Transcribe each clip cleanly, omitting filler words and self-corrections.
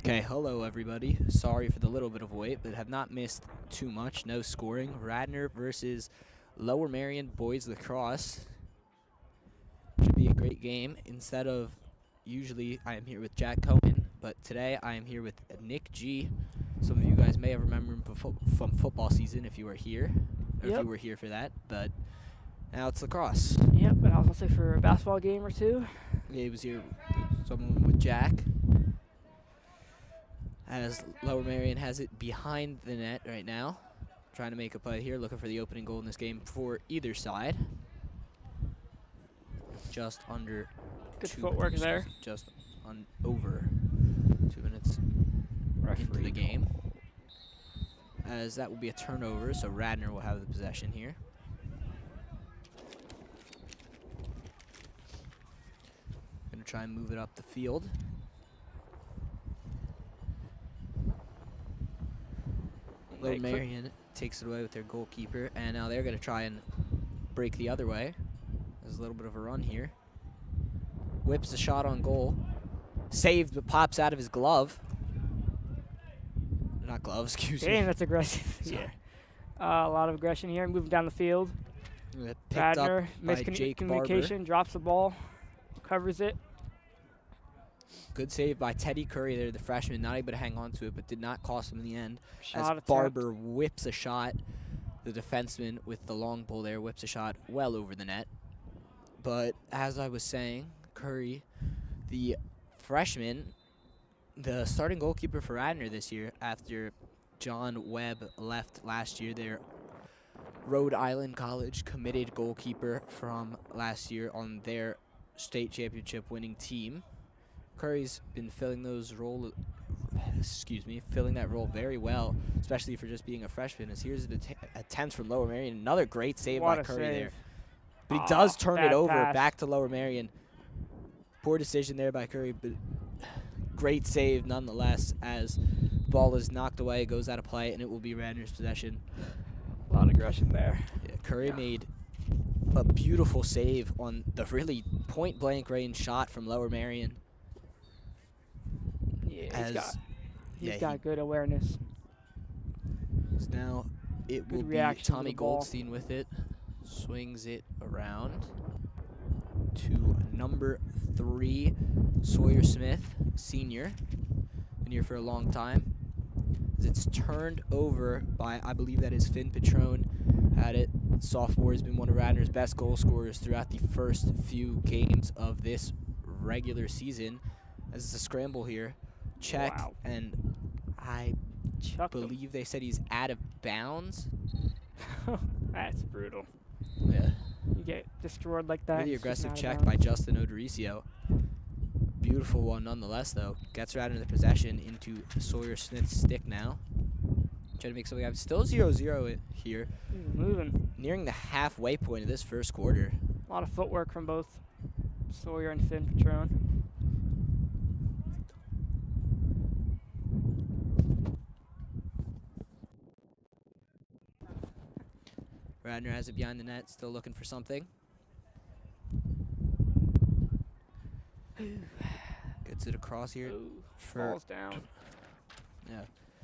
Okay, hello everybody. Sorry for the little bit of wait, but have not missed too much. No scoring. Radnor versus Lower Marion Boys Lacrosse. Should be a great game. Instead of usually I am here with Jack Cohen, but today I am here with Nick G. Some of you guys may have remembered him from football season if you were here, or if you were here for that. But now it's lacrosse. Yep, and I was also for a basketball game or two. Yeah, he was here. Someone with Jack. As Lower Marion has it behind the net right now. Trying to make a play here, looking for the opening goal in this game for either side. Just under Good 2 footwork minutes, there. Just over 2 minutes into the game. As that will be a turnover, so Radnor will have the possession here. Gonna try and move it up the field. Lower Marion takes it away with their goalkeeper, and now they're going to try and break the other way. There's a little bit of a run here. Whips a shot on goal. Saved, but pops out of his glove. Not glove, excuse me. Dang, that's aggressive. Yeah. A lot of aggression here. Moving down the field. Radnor, miscommunication, drops the ball, covers it. Good save by Teddy Curry there, the freshman, not able to hang on to it, but did not cost him in the end. Shot as Barber whips a shot. The defenseman with the long pole there whips a shot well over the net. But as I was saying, Curry, the freshman, the starting goalkeeper for Radnor this year after John Webb left last year, their Rhode Island College committed goalkeeper from last year on their state championship winning team. Curry's been filling that role very well, especially for just being a freshman. As here's an attempt from Lower Marion, another great save by Curry there. But he does turn it over back to Lower Marion. Poor decision there by Curry, but great save nonetheless as ball is knocked away, goes out of play, and it will be Radnor's possession. A lot of aggression there. Yeah, Curry made a beautiful save on the really point-blank range shot from Lower Marion. Yeah, he's got good awareness. Now it will be Tommy Goldstein with it. Swings it around to number 3, Sawyer Smith, senior. Been here for a long time. As it's turned over by, I believe that is Finn Petrone. Had it. Sophomore has been one of Radnor's best goal scorers throughout the first few games of this regular season. As it's a scramble here. Check, and I believe they said he's out of bounds. That's brutal. Yeah. You get destroyed like that. Really aggressive check by Justin Odoricio. Beautiful one nonetheless, though. Gets Radnor the possession into Sawyer Smith's stick now. Trying to make something happen. Still 0-0 here. Moving. Nearing the halfway point of this first quarter. A lot of footwork from both Sawyer and Finn Petrone. Radnor has it behind the net, still looking for something. Gets it across here. Falls down. Yeah.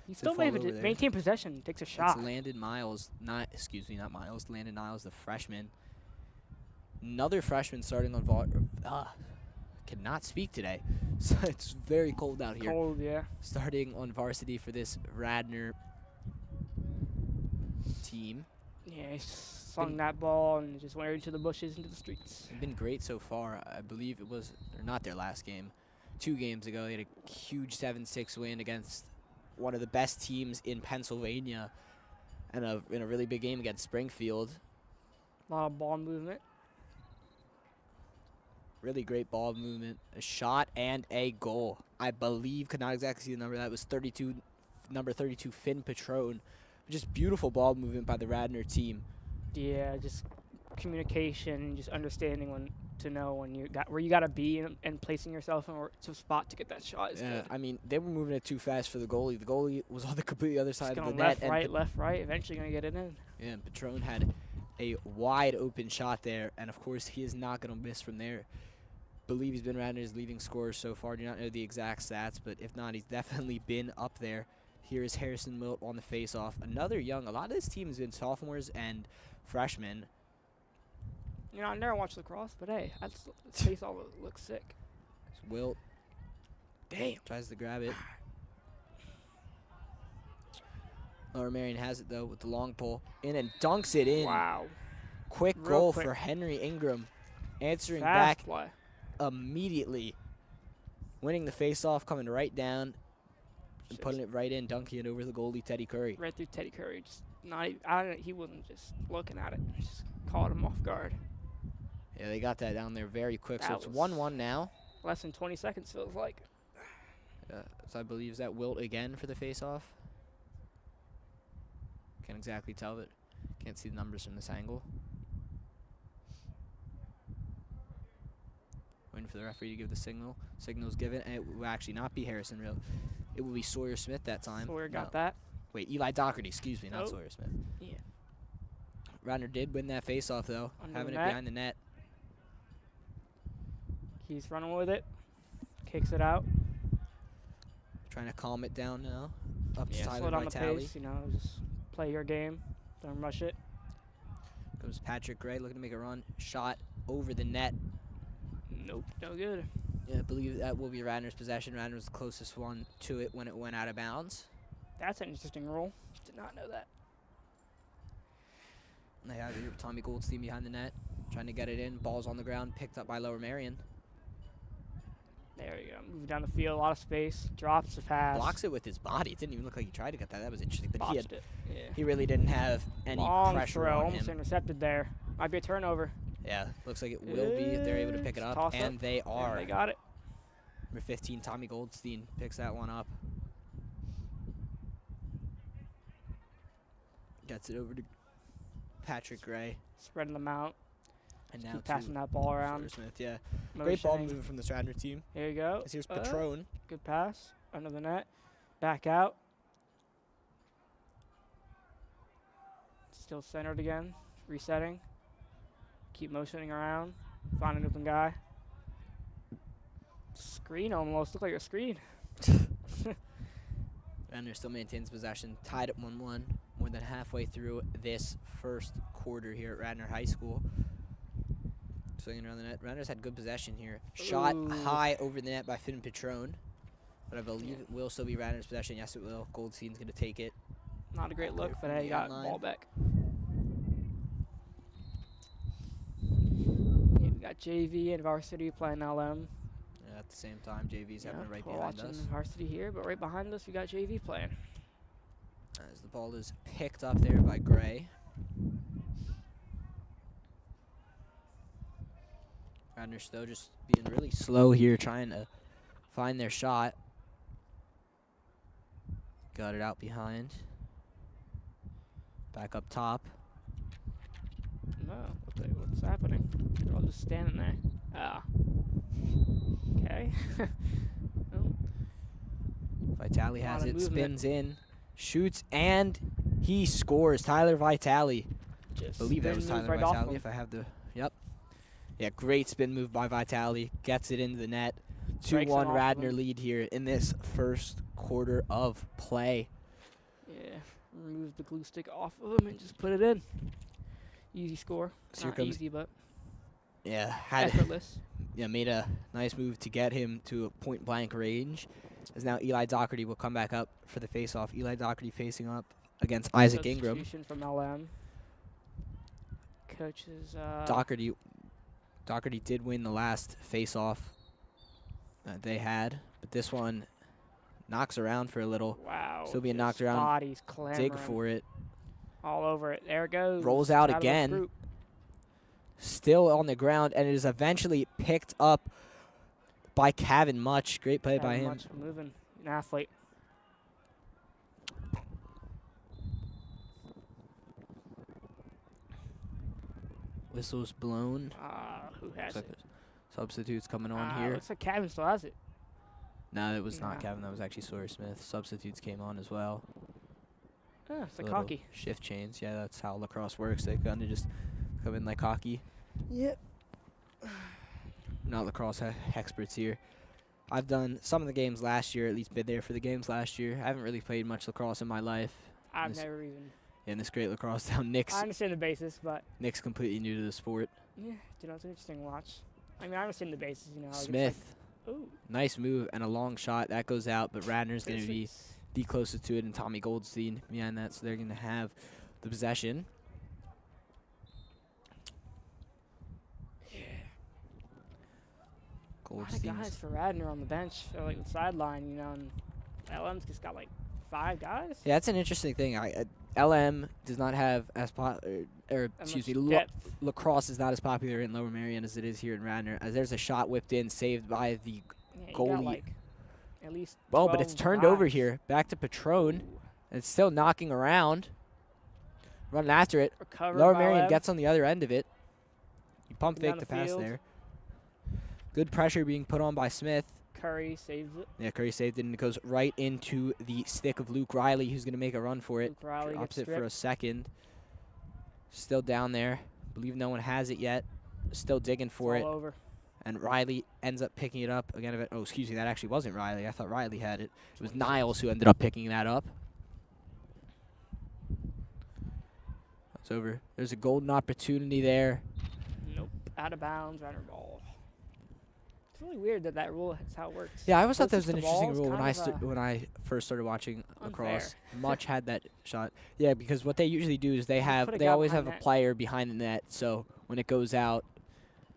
He's still able to maintain possession. Takes a shot. It's Landon Miles, not Miles. Landon Niles, the freshman. Another freshman starting on cannot speak today. So it's very cold out here. Cold, yeah. Starting on varsity for this Radnor team. Yeah, he slung that ball and just went into the bushes, into the streets. They've been great so far. I believe it was, or not their last game, 2 games ago. They had a huge 7-6 win against one of the best teams in Pennsylvania, and in a really big game against Springfield. A lot of ball movement. Really great ball movement, a shot and a goal. I believe, could not exactly see the number. That was number 32, Finn Petrone. Just beautiful ball movement by the Radnor team. Yeah, just communication, just understanding when to know when where you gotta be and placing yourself in a spot to get that shot. Yeah, I mean they were moving it too fast for the goalie. The goalie was on the completely other side of the net. Left, right. Eventually gonna get it in. Yeah, and Petrone had a wide open shot there, and of course he is not gonna miss from there. believe he's been Radnor's leading scorer so far. Do not know the exact stats, but if not, he's definitely been up there. Here is Harrison Wilt on the face-off. Another young. A lot of this team has been sophomores and freshmen. You know, I never watched lacrosse, but hey, that's face-off looks sick. Wilt Damn. tries to grab it. Lower Marion has it, though, with the long pull. In and dunks it in. Wow. Quick Real goal quick. for Henry Ingram. Answering Fast back play. immediately. Winning the face-off, coming right down and putting it right in, dunking it over the goalie, Teddy Curry. Right through Teddy Curry. Just not. He wasn't just looking at it. Just caught him off guard. Yeah, they got that down there very quick. So That it's was 1-1 now. Less than 20 seconds feels like. So I believe is that Wilt again for the face-off. Can't exactly tell, but can't see the numbers from this angle. Waiting for the referee to give the signal. Signal's given, and it will actually not be Harrison Wilt. It will be Sawyer Smith that time. Sawyer got No. that. Wait, Eli Doherty, excuse me, not Oh. Sawyer Smith. Yeah. Radnor did win that face-off, though, Under having the it net. behind the net. He's running with it. Kicks it out. Trying to calm it down now. Up to Yeah, Tyler slow down the Vitale. pace. You know, just play your game. Don't rush it. Comes Patrick Gray looking to make a run. Shot over the net. Nope. No good. Yeah, I believe that will be Radnor's possession. Radnor's the closest one to it when it went out of bounds. That's an interesting rule. Did not know that. And they have here Tommy Goldstein behind the net. Trying to get it in. Ball's on the ground. Picked up by Lower Marion. There you go. Moving down the field. A lot of space. Drops the pass. Blocks it with his body. It didn't even look like he tried to get that. That was interesting. But Botched it. Yeah. he really didn't have any Long pressure throw. on Almost him. intercepted there. Might be a turnover. Yeah, looks like it will be if they're able to pick it up. Toss up. And they are. And they got it. Number 15, Tommy Goldstein, picks that one up. Gets it over to Patrick Gray. Spreading them out. And now Keep passing to that ball around. Sawyer Smith, yeah. Great ball Motioning. movement from the Radnor team. Here you go. As here's Patron. Good pass. Under the net. Back out. Still centered again. Resetting. Keep motioning around. Find an open guy. Screen almost. Looked like a screen. Radnor still maintains possession. Tied at 1-1. More than halfway through this first quarter here at Radnor High School. Swinging around the net. Radnor's had good possession here. Shot Ooh. high over the net by Finn Patron. But I believe it will still be Radnor's possession. Yes, it will. Goldstein's going to take it. Not a great Clear look, from but hey, the got end line. ball back. Yeah, we got JV and varsity playing LM. Yeah, at the same time, JV's having it right we're behind watching us. varsity here, but right behind us we got JV playing. As the ball is picked up there by Gray. Radnor still just being really slow here, trying to find their shot. Got it out behind. Back up top. No, what's happening? They're all just standing there. Ah. Okay. Oh, Vitale has Lot of it, movement. spins in, shoots, and he scores. Tyler Vitale. just I believe that was spin Tyler move right off Vitale him. if I have the, yep. Yeah, great spin move by Vitale. Gets it into the net. Breaks it 2-1 off Radnor him. lead here in this first quarter of play. Yeah, remove the glue stick off of him and just put it in. Easy score. So here Not comes- easy, but Yeah, had effortless. yeah, made a nice move to get him to a point blank range. As now Eli Doherty will come back up for the face-off. Eli Doherty facing up against Isaac Ingram. Substitution from LM. Coaches. Doherty did win the last face-off that they had, but this one knocks around for a little. Wow. Still being just knocked around. Bodies clamoring Dig for it. all over it. There it goes. Rolls out of the again. group. Still on the ground, and it is eventually picked up by Kevin Much. Great play by Kevin him. Much moving. An athlete. Whistle's blown. Who has Looks like it? substitutes coming on here. Looks like Kevin still has it. No, it was not Nah. Kevin. That was actually Sawyer Smith. Substitutes came on as well. It's like Little hockey. Shift chains. Yeah, that's how lacrosse works. They kind of just come in like hockey. Yep. not lacrosse experts here. I've done some of the games last year, at least been there for the games last year. I haven't really played much lacrosse in my life. I've never even. In this great lacrosse town, I understand the basis, but Nick's completely new to the sport. yeah, you know, it's an interesting watch. I mean, I understand the basis, you know. Smith, like, ooh, nice move and a long shot that goes out, but Radnor's going to be the closest to it, and Tommy Goldstein behind that, so they're going to have the possession. Yeah. A Goldstein. lot of guys for Radnor on the bench, or like the sideline, you know, and LM's just got like 5 guys. Yeah, that's an interesting thing. LM does not have as excuse me, lacrosse is not as popular in Lower Merion as it is here in Radnor. As there's a shot whipped in, saved by the goalie. Like at least oh, but it's turned over here. Back to Patron. And it's still knocking around. Running after it. Lower Merion gets on the other end of it. He pump faked the pass there. Good pressure being put on by Smith. Curry saves it. Yeah, Curry saved it, and it goes right into the stick of Luke Riley, who's going to make a run for it. Luke Riley drops it for a second. Still down there. Believe no one has it yet. Still digging for it. Over. And Riley ends up picking it up again. Oh, excuse me, that actually wasn't Riley. I thought Riley had it. It was Niles who ended up picking that up. That's over. There's a golden opportunity there. Nope. Out of bounds, runner ball. It's really weird that rule is how it works. Yeah, I always thought that was an interesting rule when I first started watching lacrosse. Unfair. Much had that shot. Yeah, because what they usually do is they always have a player behind the net, so when it goes out,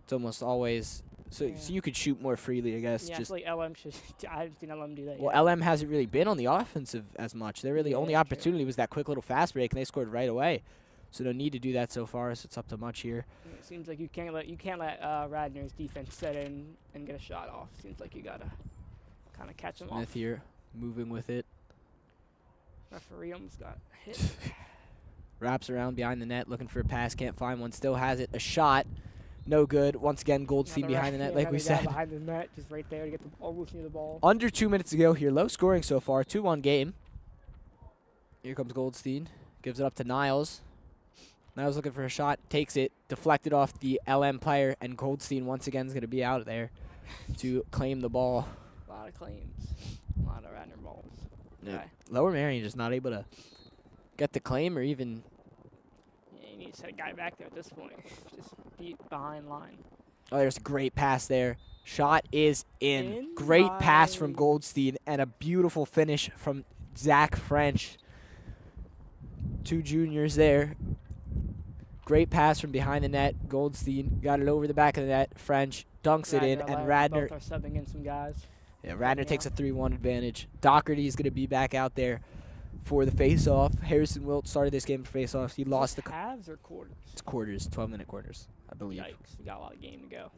it's almost always so you could shoot more freely, I guess. Yeah, just like LM should. I haven't seen LM do that. Well, LM hasn't really been on the offensive as much. Their really only opportunity was that quick little fast break, and they scored right away. So no need to do that so far. So it's up to Much here. It seems like you can't let Radnor's defense set in and get a shot off. Seems like you gotta kind of catch them off. Smith here, moving with it. Referee almost got hit. Wraps around behind the net, looking for a pass. Can't find one. Still has it. A shot. No good. Once again, Goldstein behind the net, like we said. Behind the net, just right there to get almost near the ball. Under 2 minutes to go here. Low scoring so far. 2-1 game. Here comes Goldstein. Gives it up to Niles. Niles looking for a shot. Takes it. Deflected off the LM player. And Goldstein once again is going to be out there to claim the ball. A lot of claims. A lot of Radnor balls. Yeah. Okay. Lower Merion just not able to get the claim or even... Yeah, you need to set a guy back there at this point. Just beat behind line. Oh, there's a great pass there. Shot is in. Great pass from Goldstein and a beautiful finish from Zach French. 2 juniors there. Great pass from behind the net. Goldstein got it over the back of the net. French dunks it in, and Radnor. Both are subbing in some guys. Yeah, Radnor takes a 3-1 advantage. Doherty is going to be back out there for the face-off. Harrison Wilt started this game for face-offs. He lost the halves or quarters. It's quarters, 12-minute quarters, I believe. Yikes! We got a lot of game to go.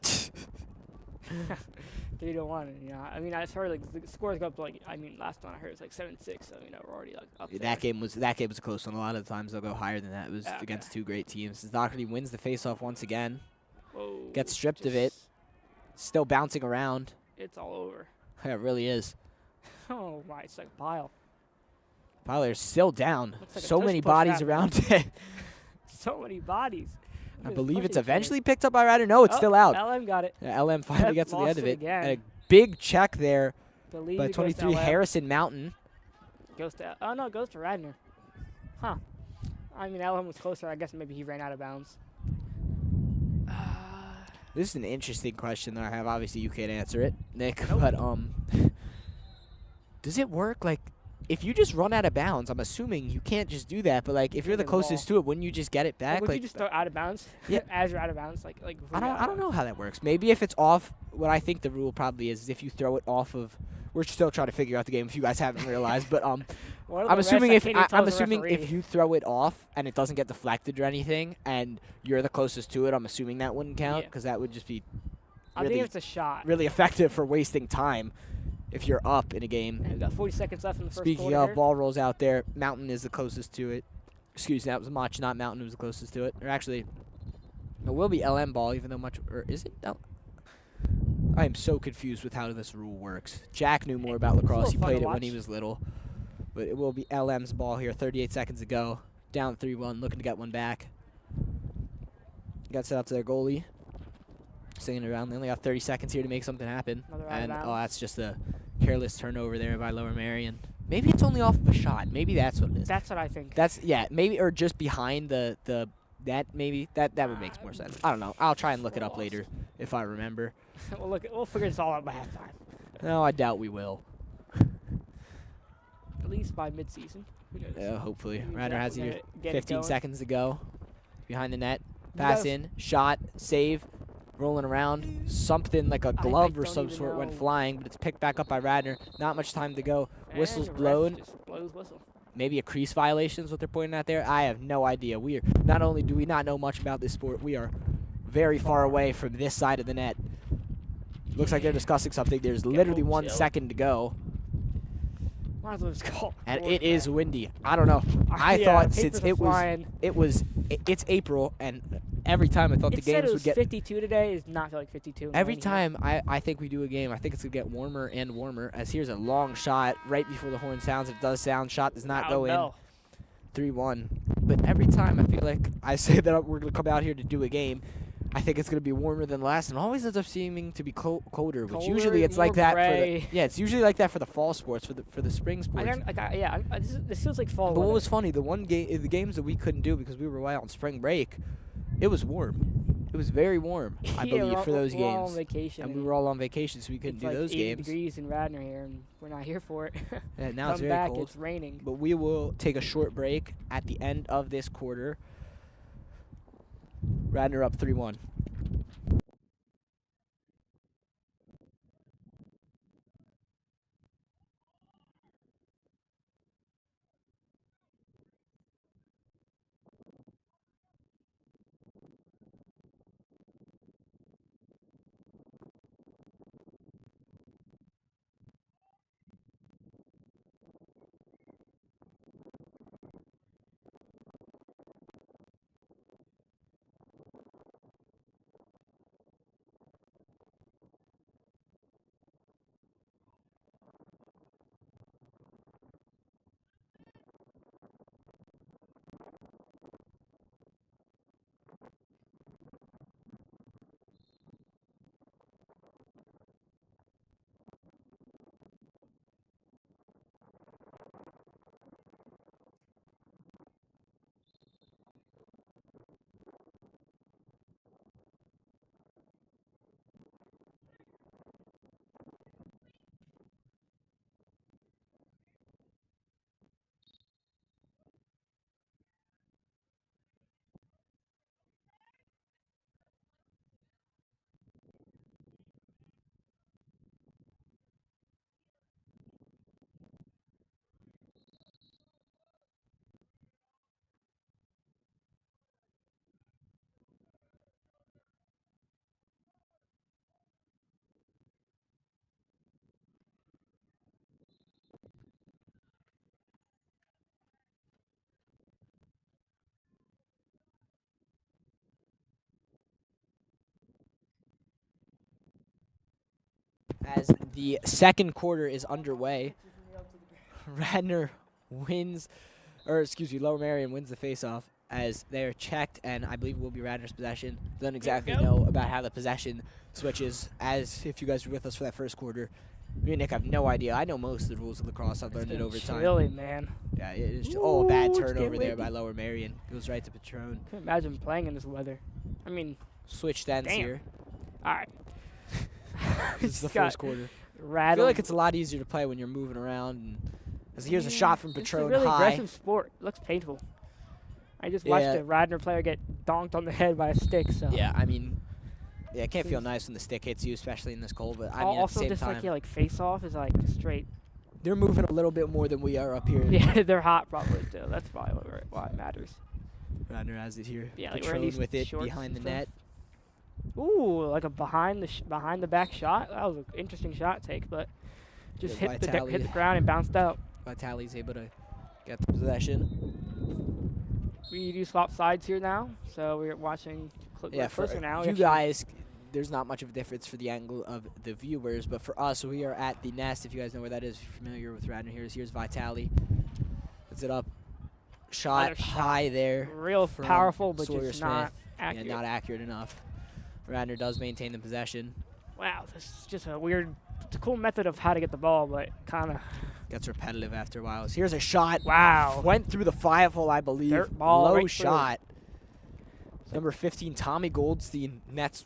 3-1. You know, I mean, I heard like the scores go up to like. I mean, last one I heard it was like 7-6. So you know, we're already like up there. That game was a close one. A lot of the times they'll go higher than that. It was against 2 great teams. As Doherty wins the face-off once again. Whoa, gets stripped of it. Still bouncing around. It's all over. Yeah, it really is. Oh my! It's like a pile. Piler's still down. Like so many bodies around it. So many bodies. I believe it's eventually picked up by Radnor. No, it's still out. LM got it. Yeah, LM finally gets to the end of it. And a big check there by 23 Harrison Mountain. Goes to it goes to Radnor. Huh. I mean, LM was closer. I guess maybe he ran out of bounds. This is an interesting question that I have. Obviously, you can't answer it, Nick. Nope. But does it work? Like, if you just run out of bounds, I'm assuming you can't just do that. But like, if you're the closest to it, wouldn't you just get it back? Would you just throw out of bounds? Yeah. As you're out of bounds, like. I don't know how that works. Maybe if it's off. What I think the rule probably is if you throw it off of. We're still trying to figure out the game if you guys haven't realized, but I'm assuming if you throw it off and it doesn't get deflected or anything, and you're the closest to it, I'm assuming that wouldn't count because that would just be. I think it's a shot. Really effective for wasting time if you're up in a game. And we've got 40 seconds left in the first quarter. Speaking of, ball rolls out there. Mountain is the closest to it. Excuse me, that was Much, not Mountain, who was the closest to it. Or actually, it will be LM ball, even though Much. Or is it? I am so confused with how this rule works. Jack knew more about lacrosse. He played it when he was little. But it will be LM's ball here. 38 seconds to go. Down 3-1, looking to get one back. Got set up to their goalie. Singing around. They only have 30 seconds here to make something happen. Another out of And, oh, bounds. that's just a careless turnover there by Lower Marion. Maybe it's only off of a shot. Maybe that's what it is. That's what I think. Yeah, maybe, or just behind the net, maybe. That would make more sense. I don't know. I'll try and look it up later if I remember. We'll figure this all out by halftime. No, I doubt we will. At least by midseason. Who knows? Yeah, hopefully. Maybe Radnor has we'll here get it 15 going. seconds to go. Behind the net. You Pass gotta- in. Shot. Save. Rolling around. Something like a glove or don't some even sort went know. flying, but it's picked back up by Radnor. Not much time to go. Whistle's And the ref blown. Just blows whistle. Maybe a crease violation is what they're pointing at there. I have no idea. We are not only do we not know much about this sport, we are very far away from this side of the net. Looks like they're discussing something. There's literally 1 chill. second to go, Might as well just call. and forward it is back. windy. I don't know. I Yeah, thought papers since are it flying. it's April, and every time I thought the It said games it would was get 52 today. It's not feel like 52. and every raining. time I think we do a game, I think it's gonna get warmer and warmer. As here's a long shot right before the horn sounds. It does sound. Shot does not go in. No. 3-1. But every time I feel like I say that we're going to come out here to do a game, I think it's going to be warmer than last, and always ends up seeming to be colder. Which Colder, usually it's like more that gray. for the it's usually like that for the fall sports, for the spring I sports. don't, like, this feels like fall. But what weather. was funny, the games that we couldn't do because we were away on spring break, it was warm. It was very warm, I Yeah, believe, for those we're all on games. vacation. And we were all on vacation, so we couldn't it's do like those 80 games. degrees in Radnor here, and we're not here for it. And now Come it's very back, cold. it's raining. But we will take a short break at the end of this quarter. Radnor up 3-1. As the second quarter is underway, Radnor wins, or excuse me, Lower Marion wins the faceoff as they're checked, and I believe will be Radnor's possession. Don't exactly know about how the possession switches, as if you guys were with us for that first quarter. Me and Nick have no idea. I know most of the rules of lacrosse. I've learned it over time. Chilly, man. Yeah, it is. A bad Ooh, it's turnover getting there by windy. Lower Marion. Goes right to Patron. Couldn't imagine playing in this weather. I mean, Switched ends Damn. here. all right. This is the It's got first quarter. I rattled. feel like it's a lot easier to play when you're moving around. And as here's a shot from Patron It's a really high. aggressive sport. It looks painful. I just watched Yeah. a Radnor player get donked on the head by a stick. So Yeah, I mean, yeah, it can't feel Seems- nice when the stick hits you, especially in this cold. But I Al- mean, at also the same just time, like like face off is like just straight. they're moving a little bit more than we are up here. Yeah, they're hot probably too. That's probably why it matters. Radnor has it here. Yeah, like Patron wearing these with it shorts behind the and stuff. net. Ooh, like a behind the back shot. That was an interesting shot take, but just Good hit the Vitali. ground and bounced out. Vitali's able to get the possession. We do swap sides here now, so we're watching Yeah, for closer now. We you actually- guys, there's not much of a difference for the angle of the viewers, but for us, we are at the nest. If you guys know where that is, if you're familiar with Radnor, here's Vitali. Puts it up. Shot Another shot. high there. real from powerful, but Sawyer just not Smith. accurate. Yeah, not accurate enough. Radnor does maintain the possession. Wow, this is just a weird, it's a cool method of how to get the ball, but kind of Gets repetitive after a while. So here's a shot. wow. Went through the 5-hole, I believe. Dirt ball Low right shot. Number 15, Tommy Goldstein. That's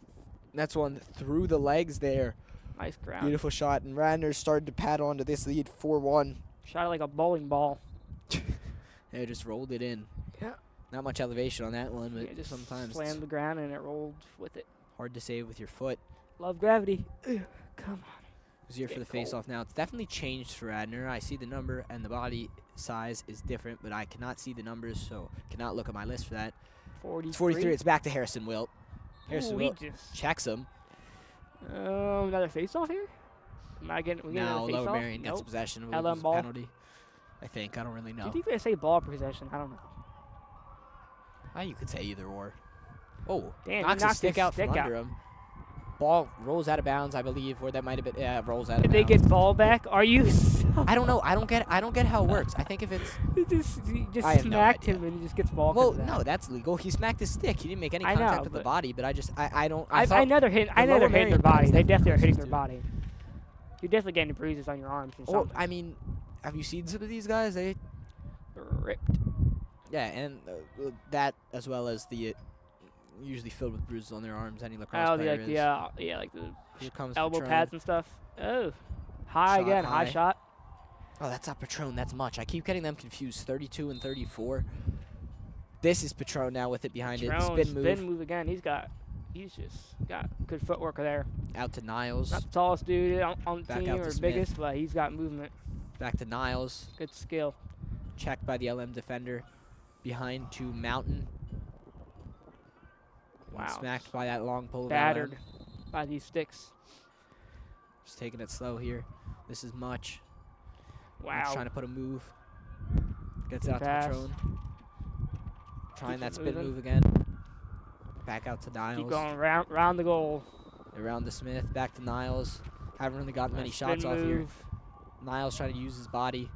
one through the legs there. Nice ground. Beautiful shot. And Radnor started to pad onto this lead 4-1. Shot it like a bowling ball. They just rolled it in. Yeah. Not much elevation on that one, but Yeah, just sometimes slammed the ground and it rolled with it. hard to save with your foot. Love gravity. Ugh, come on. Who's here for the face-off now? It's definitely changed for Radnor. I see the number and the body size is different, but I cannot see the numbers, so cannot look at my list for that. 43. It's 43. It's back to Harrison Wilt. Harrison Ooh, Wilt he just checks him. another face-off here? Am I getting? We getting Now another Lower face-off? Marion gets Nope. possession. I LM believe it was a ball. penalty. I think. I don't really Do know. you think they say ball possession? I don't know. You could say either or. Oh, Damn, he knocks a knocked stick his out from stick under him. Ball rolls out of bounds, I believe, or that might have been. Yeah, it rolls out Did of they bounds. get ball back? Are you? I don't know. I don't get how it works. I think if it's He just I have no smacked idea. him and he just gets ball. 'cause well, of that. no, that's legal. He smacked his stick. He didn't make any I know, contact with the but- body, but I don't. I know they're hitting. I the know Lower they're hitting their Marion body. guys They definitely are hitting their too. body. You're definitely getting bruises on your arms and Well, something. I mean, have you seen some of these guys? They Ripped. yeah, and that as well as the usually filled with bruises on their arms. Any lacrosse Oh, player like is. yeah, like the Here comes elbow Patron. pads and stuff. Oh, high Shot again, high. high shot. Oh, that's not Patron. That's much. I keep getting them confused. 32 and 34. This is Patron now with it behind it. Patron, Spin move again. He's just got good footwork there. out to Niles. Not the tallest dude on the Back team out to or Smith. biggest, but he's got movement, Back to Niles. good skill. Checked by the LM defender. Behind to Mountain. And Wow. smacked by that long pole of Battered LM. by these sticks. Just taking it slow here. This is much. Wow. Trying to put a move. Gets Good out pass. to Patron. Trying Keeps that it spin moving. move again. Back out to Niles. Keep going round the goal. Around to Smith. Back to Niles. Haven't really gotten many Nice shots spin off here. move. Niles trying to use his body.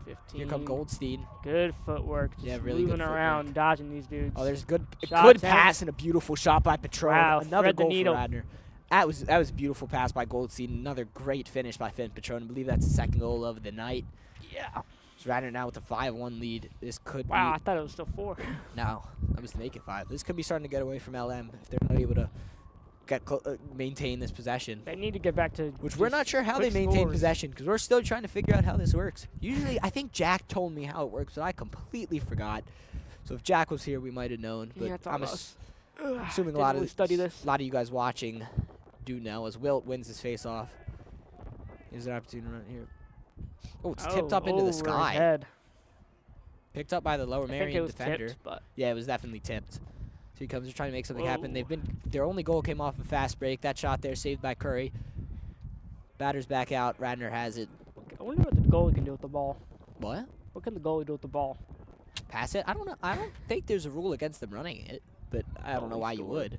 15. Here come Goldstein. Good footwork. Just Yeah, really good moving around, footwork. dodging these dudes. Oh, there's a good Shots out. pass and a beautiful shot by Patron. Wow, Another thread the goal needle. for Radnor. That was a beautiful pass by Goldstein. Another great finish by Finn Patron. I believe that's the second goal of the night. Yeah. So Radnor now with a 5-1 lead. This could Wow, I be thought it was still 4. no. That was to make it 5. This could be starting to get away from LM if they're not able to maintain this possession. They need to get back to. Which we're just not sure how they quick maintain scores. possession because we're still trying to figure out how this works. Usually, I think Jack told me how it works, but I completely forgot. So if Jack was here, we might have known. But Yeah, it's I'm almost. assuming a Didn't lot really of study this. a lot of you guys watching do know as Wilt wins his face-off. Is an opportunity to run here. Oh, it's tipped up into the over his sky. head. Picked up by the Lower I think it Marion was defender. tipped, but Yeah, it was definitely tipped. So he comes to try to make something happen. Whoa. Their only goal came off a fast break. That shot there saved by Curry. Batter's back out. Radnor has it. I wonder what the goalie can do with the ball. What? What can the goalie do with the ball? Pass it? I don't know. I don't think there's a rule against them running it, but I don't know Goalie why you scored. would.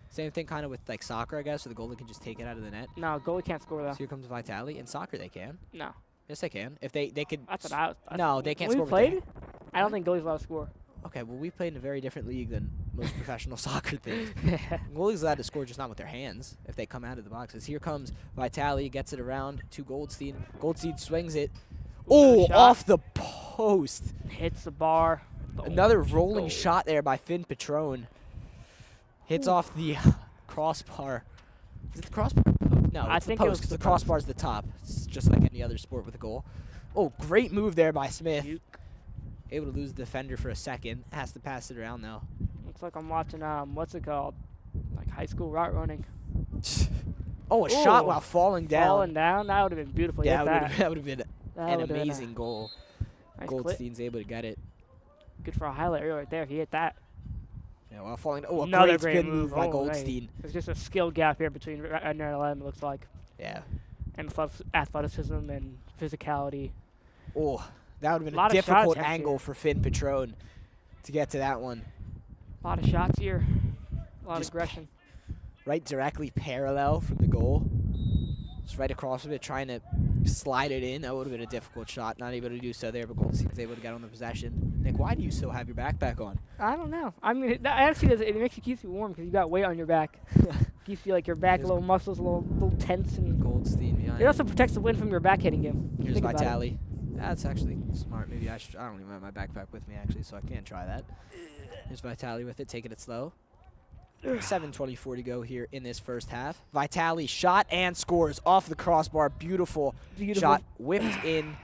Same thing kind of with like soccer, I guess, so the goalie can just take it out of the net. No, goalie can't score So though. here comes Vitali. In soccer, they can. No, Yes, they can. If they could. that's what I was. No, they can't when score we with their played? I don't think goalies allowed to score. Okay, well, we played in a very different league than most professional soccer things. Goalies allowed to score, just not with their hands if they come out of the boxes. Here comes Vitali, gets it around to Goldstein. Goldstein swings it. Oh, shot. off the post. Hits the bar. Another rolling goal. shot there by Finn Patron. Hits Ooh. off the crossbar. Is it the crossbar? No, I it's think the it post, was 'cause the the crossbar's the top. It's just like any other sport with a goal. Oh, great move there by Smith. Juke. Able to lose the defender for a second. Has to pass it around, though. Looks like I'm watching what's it called? Like high school route running. Oh, a shot Ooh. while falling down. Falling down. That would have been beautiful. Yeah, Hit that would have been That an would've been a amazing goal. nice clip. Goldstein's able to get it. Good for a highlight reel right there if he hit that. Yeah, while falling. Oh, a Another great great spin move by move. Oh, right. Goldstein. There's just a skill gap here between Radnor and LM, it looks like. Yeah. And athleticism and physicality. Oh, that would have been Lot a of shots difficult actually. angle for Finn Patron to get to that one. A lot of shots here. A lot Just of aggression. Right directly parallel from the goal. Just right across from it, trying to slide it in. That would have been a difficult shot. Not able to do so there, but Goldstein was able to get on the possession. Nick, why do you still have your backpack on? I don't know. I mean, that actually does. It makes you keeps you warm because you got weight on your back. Keeps you like your back, little muscles, a little tense, and Goldstein behind. it also protects the wind from your back hitting you. Here's Vitali. That's actually smart. Maybe I should. I don't even have my backpack with me actually, so I can't try that. Here's Vitali with it, taking it slow. 7:24 to go here in this first half. Vitali shot and scores off the crossbar. Beautiful shot, whipped in.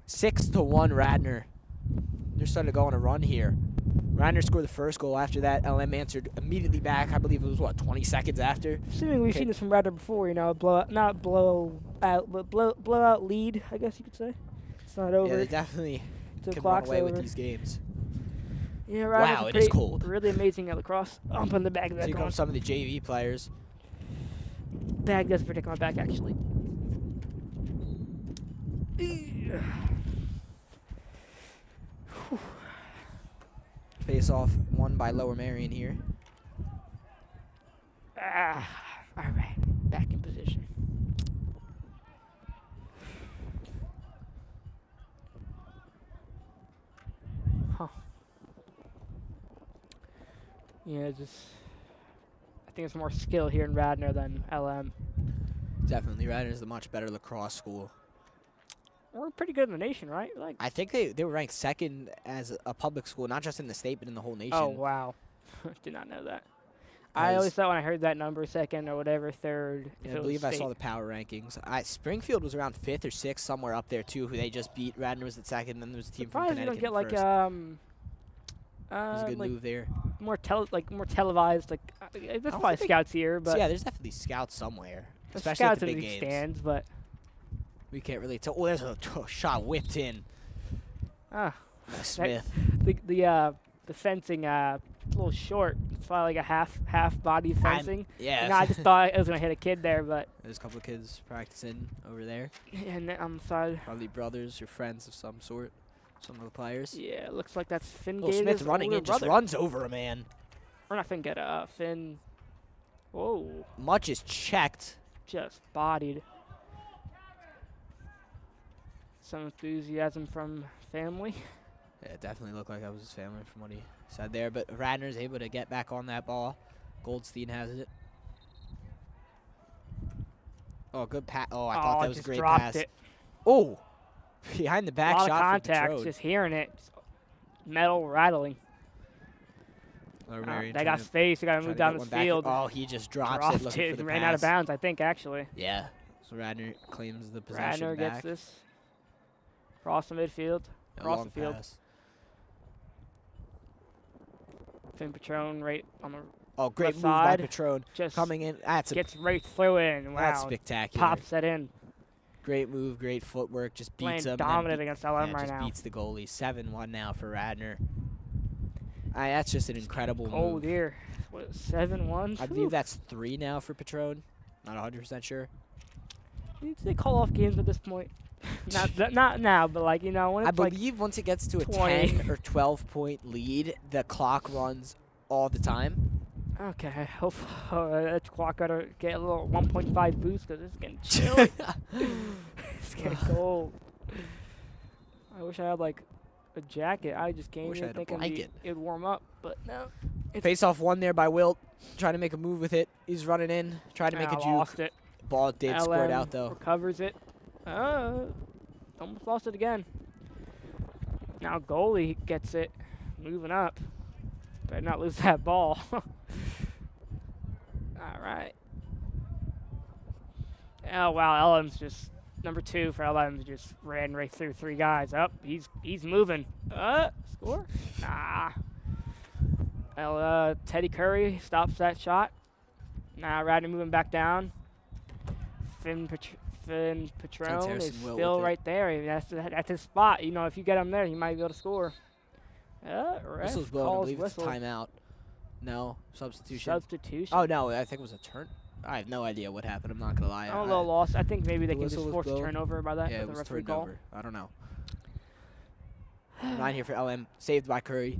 6-1 Radnor. They're starting to go on a run here. Radnor scored the first goal. After that, LM answered immediately back. I believe it was, what, 20 seconds after? Assuming we've seen this from Radnor before, you know, blow out lead, I guess you could say. It's not over. Yeah, they definitely the can run clock's away over. with these games. Yeah, Radnor's Wow, it is cold. Really amazing at lacrosse. Up on the back of that. Here come some of the JV players. Bag does protect my back, actually. Face off won by Lower Marion here. All right, back in position. Huh. Yeah, just I think it's more skill here in Radnor than LM. Definitely, Radnor is the much better lacrosse school. We're pretty good in the nation, right? Like. I think they were ranked second as a public school, not just in the state, but in the whole nation. Oh wow, did not know that. I always thought when I heard that number, second or whatever, third. Yeah, I believe I saw the power rankings. Springfield was around 5th or 6th, somewhere up there too. Who they just beat. Radnor was at second, and then there was a team from Connecticut. You don't get like There's a good like move there. more televised. Like there's probably scouts here, but so yeah, there's definitely scouts somewhere, especially scouts at the in big the games. stands, but We can't really tell. Oh, there's a shot whipped in. Smith. The fencing a little short. It's probably like a half body fencing. Yeah. And I just thought I was gonna hit a kid there, but There's a couple of kids practicing over there. and then on the side. Probably brothers or friends of some sort. Some of the players. Yeah, it looks like that's Finn. Oh, Smith running in, just runs over a man. Or not Finn, Finn. Whoa. Much is checked. Just bodied. Some enthusiasm from family. Yeah, it definitely looked like that was his family from what he said there. But Radnor's able to get back on that ball. Goldstein has it. Oh, good pass. Oh, I thought that was a great pass. It. Oh, behind the back shot from contact, from just hearing it. Just metal rattling. They got space. They got to move down the field. Oh, he just dropped it looking for the ran pass. out of bounds, I think, actually. Yeah. So Radnor claims the possession Radnor back. gets this. Cross the midfield. Cross the field. Pass. Finn Patron right on the great left move by side. Patron. Just coming in. gets right through in. Wow. That's spectacular. Pops that in. Great move, great footwork. Just beats him. Dominant against LM right now. Just beats the goalie. 7-1 now for Radnor. That's just an incredible move. Oh dear. What, 7-1? I believe that's 3 now for Patron. Not 100% sure. They call off games at this point. not now, but like, you know, when it's I believe once it gets to a 10 or 12 point lead, the clock runs all the time. Okay, I hope that clock got to get a little 1.5 boost because it's getting chilly. It's getting cold. I wish I had like a jacket. I just came here thinking it'd warm up, but no. Face off one there by Wilt, trying to make a move with it. He's running in, trying to make a juke. Lost it. Ball did squirt out though. Recovers it. Almost lost it again. Now goalie gets it, moving up. Better not lose that ball. All right. Oh wow, LM's just number 2 for LM's just ran right through 3 guys. Up, he's moving. Score? Nah. Teddy Curry stops that shot. Now Radnor moving back down. Finn Patron is still right there. I mean, that's his spot. You know, if you get him there, he might be able to score. Whistle's blown. I believe it's a timeout. No, substitution. Oh, no, I think it was a turn. I have no idea what happened. I'm not going to lie. I'm a little lost. I think maybe they can just force a turnover by that. Yeah, it was turnover. I don't know. 9 here for LM. Saved by Curry.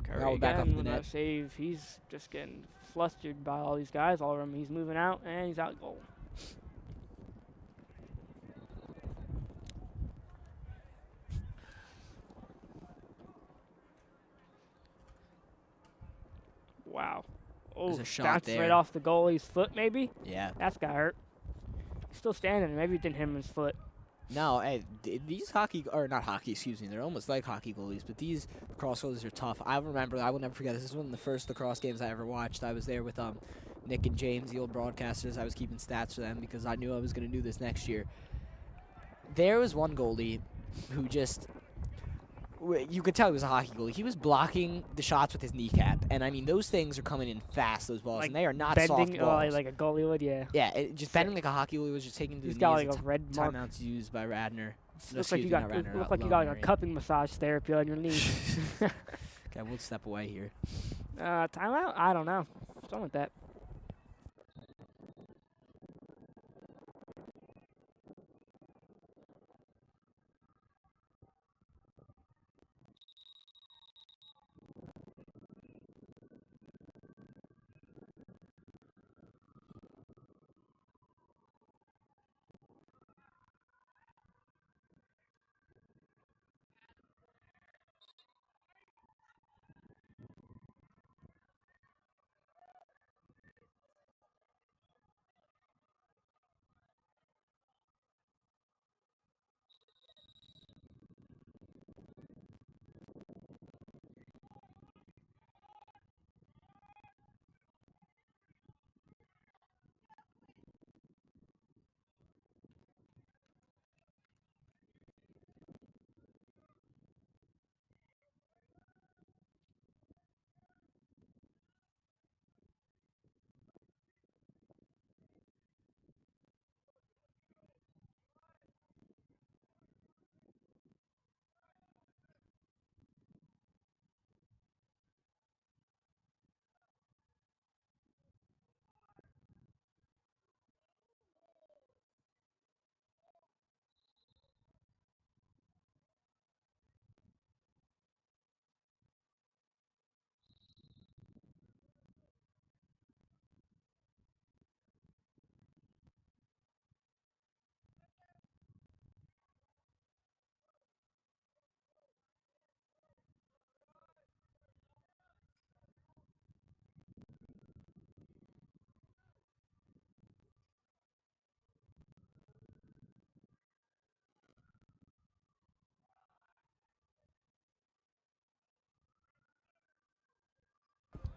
Curry back up in the net. Save. He's just getting flustered by all these guys all around him. He's moving out, and he's out goal. wow. There's Oh, a shot bounces right there. off the goalie's foot, maybe? Yeah. That's got hurt. He's still standing. Maybe it didn't hit him in his foot. No, hey, these hockey, or not hockey, excuse me, they're almost like hockey goalies, but these lacrosse goalies are tough. I remember, I will never forget, this is one of the first lacrosse games I ever watched. I was there with Nick and James, the old broadcasters. I was keeping stats for them because I knew I was going to do this next year. There was one goalie who just, you could tell he was a hockey goalie. He was blocking the shots with his kneecap, and I mean, those things are coming in fast, those balls, Like and they are not bending, soft balls. like a goalie would, yeah. Yeah, just bending like a hockey goalie was just taking to the He's knees. got like a red mark. Timeouts used by Radnor. Looks like you got like a cupping massage therapy on your knee. Okay, we'll step away here. Timeout? I don't know. Something like that.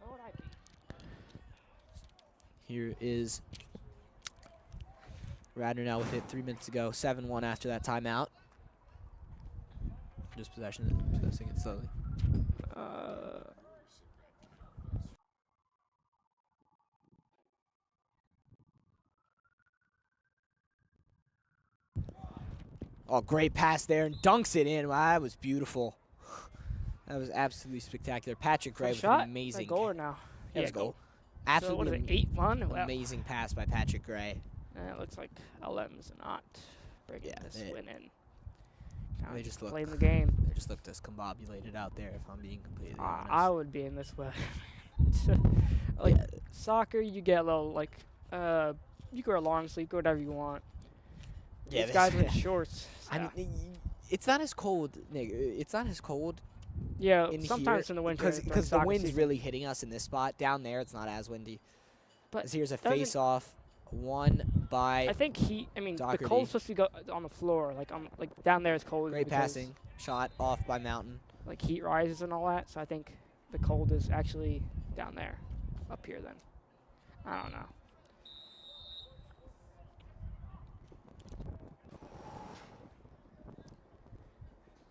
What would I be? Here is Radnor now with it 3 minutes to go. 7-1 after that timeout. Just possessing it slowly. Oh, great pass there and dunks it in. Wow, that was beautiful. That was absolutely spectacular. Patrick Gray with an amazing goal or no? Yeah, it was goal. So what is it, 8-1? Amazing pass by Patrick Gray. It looks like LM's not bringing this win in. They just look playing the game. They just look discombobulated out there, if I'm being completely honest. I would be in this way. Like soccer, you get a little like you go a long sleeve, go whatever you want. Yeah, these guys are in shorts. I mean, it's not as cold, Nick. It's not as cold. Yeah, sometimes in the winter because the wind's really hitting us in this spot. Down there, it's not as windy. But here's a face-off, won by. I think the Doherty. cold's supposed to go on the floor. Like down there is cold. Great passing, shot off by Mountain. Like heat rises and all that, so I think the cold is actually down there, up here. Then, I don't know.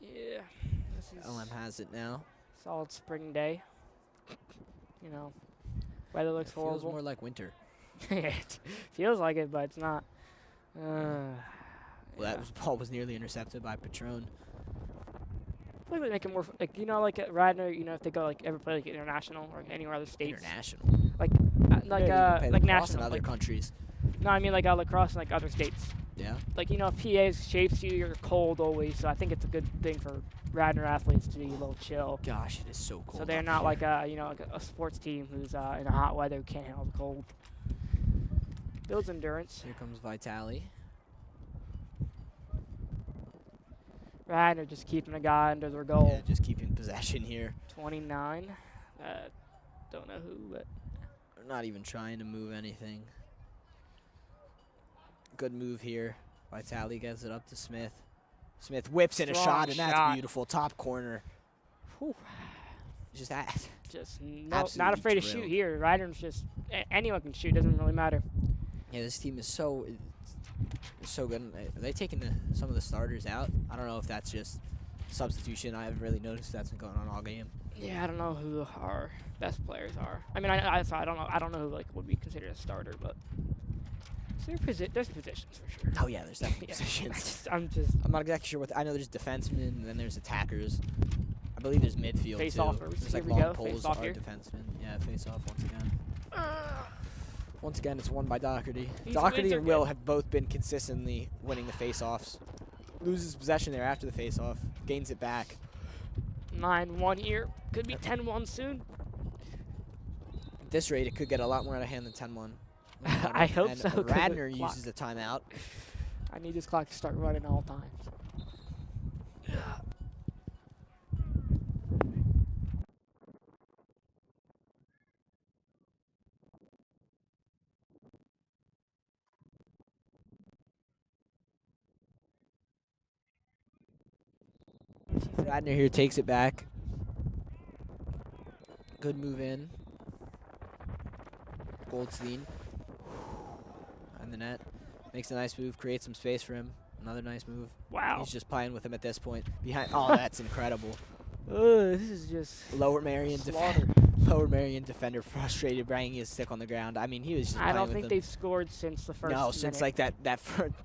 Yeah. LM has it now. Solid spring day. You know, weather looks horrible. Feels more like winter. It feels like it, but it's not. Well, that ball was nearly intercepted by Patron. I feel like they make it more like like at Radnor. If they go ever play international or anywhere other states. International. Like national. In other countries. No, I mean lacrosse in other states. Yeah. PA shapes you. You're cold always, so I think it's a good thing for Radnor athletes to be a little chill. Gosh, it is so cold. So they're not like a sports team who's in a hot weather who can't handle the cold. Builds endurance. Here comes Vitali. Radnor just keeping a guy under their goal. Yeah, just keeping possession here. 29. Don't know who, but Not even trying to move anything. Good move here. Vitale gets it up to Smith. Smith whips in a Strong shot, and that's shot. beautiful. Top corner. whew, Just that. just Absolutely not afraid to shoot drilled. here. Radnor's just anyone can shoot. Doesn't really matter. Yeah, this team is so good. Are they taking some of the starters out? I don't know if that's just substitution. I haven't really noticed that's been going on all game. Yeah, I don't know who our best players are. I mean, I don't know. I don't know who like would be considered a starter, but there's positions for sure. Oh yeah, there's definitely Yeah, positions. I'm not exactly sure what. I know there's defensemen, and then there's attackers. I believe there's midfield Face too. off. There's Here like we long go. poles Face off are here. defensemen. Yeah, face off once again. Once again, it's won by Doherty. These Doherty wins are and Will good. have both been consistently winning the face-offs. Loses possession there after the face-off. Gains it back. 9-1 here. Could be 10-1 soon. At this rate, it could get a lot more out of hand than 10-1. I hope and so, 'cause the Radnor clock- uses a timeout. I need this clock to start running all times. Radnor here takes it back. Good move in. Goldstein. And the net. Makes a nice move, creates some space for him. Another nice move. Wow. He's just playing with him at this point. Behind. Oh, that's incredible. This is just Lower Marion slaughter. Lower Marion defender frustrated, banging his stick on the ground. I mean, he was just I playing don't with think him. they've scored since the first No, since minute. like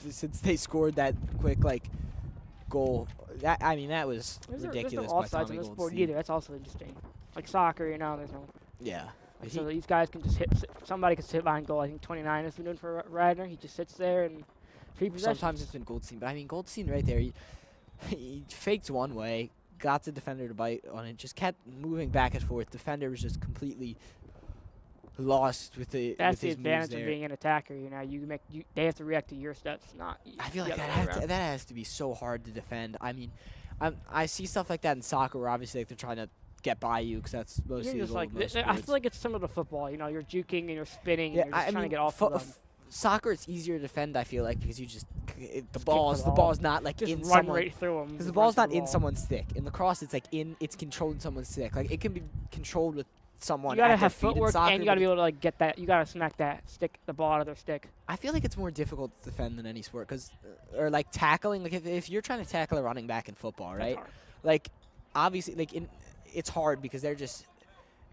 since they scored that quick goal. That I mean, that was ridiculous There's no by offsides Tommy on this board Goldstein. either. That's also interesting. Like soccer, you know, there's no. Yeah. Like, He- so these guys can just somebody can sit behind goal. I think 29 has been doing for Radnor. He just sits there and free possession. Sometimes it's been Goldstein, but I mean, Goldstein right there, he faked one way, got the defender to bite on it, just kept moving back and forth. Defender was just completely lost with the That's with the his moves advantage there. of being an attacker. You know, they have to react to your steps, not. I feel the like other that way around. has to be so hard to defend. I mean, I see stuff like that in soccer where obviously like, they're trying to get by you because that's mostly You're just the like most I sports. feel like it's similar to football. You know, you're juking and you're spinning. Yeah, and you're just I trying mean, to get off of them. soccer it's easier to defend. I feel like because you just the the ball's ball. not like Just in run someone. right through them. Because the ball's not in someone's stick. In lacrosse, it's like it's controlled someone's stick. Like it can be controlled with someone. You gotta at their have feet in footwork soccer, and you gotta but be able to like get that. You gotta smack the ball out of their stick. I feel like it's more difficult to defend than any sport, or like tackling. Like if you're trying to tackle a running back in football, That's right? hard. Like obviously, it's hard because they're just.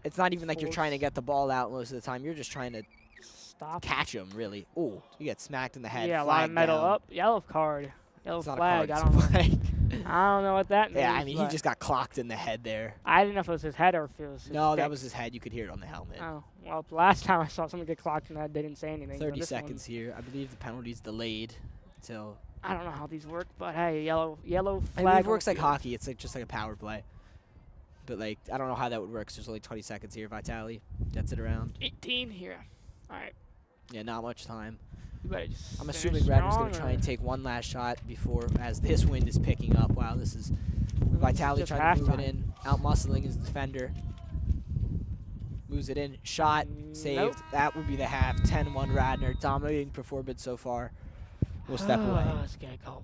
It's not even like you're trying to get the ball out most of the time. You're just trying to Stop. catch them, really. Oh, you get smacked in the head. Yeah, a lot of flag metal down. up. Yellow card. Yellow It's not flag. a I card, don't it's know. a flag. I don't know what that means. Yeah, I mean, he but just got clocked in the head there. I didn't know if it was his head or if it was his No, that stick. was his head. You could hear it on the helmet. Oh, well, the last time I saw someone get clocked in the head, they didn't say anything. so 30 this one, seconds here. I believe the penalty's delayed until. I don't know how these work, but hey, yellow flag. I mean, it on works the like field. hockey. It's like just like a power play. But like, I don't know how that would work. 'Cause there's only 20 seconds here. Vitale gets it around. 18 here. All right. Yeah, not much time. You better just I'm finish assuming Radnor's strong gonna try or- and take one last shot before, as this wind is picking up. Wow, this is Vitale just trying to move it halftime. in, out muscling his defender. Moves it in, shot, saved. Nope. That would be the half. 10-1 Radnor, dominating performance so far. We'll step away. Let's get cold.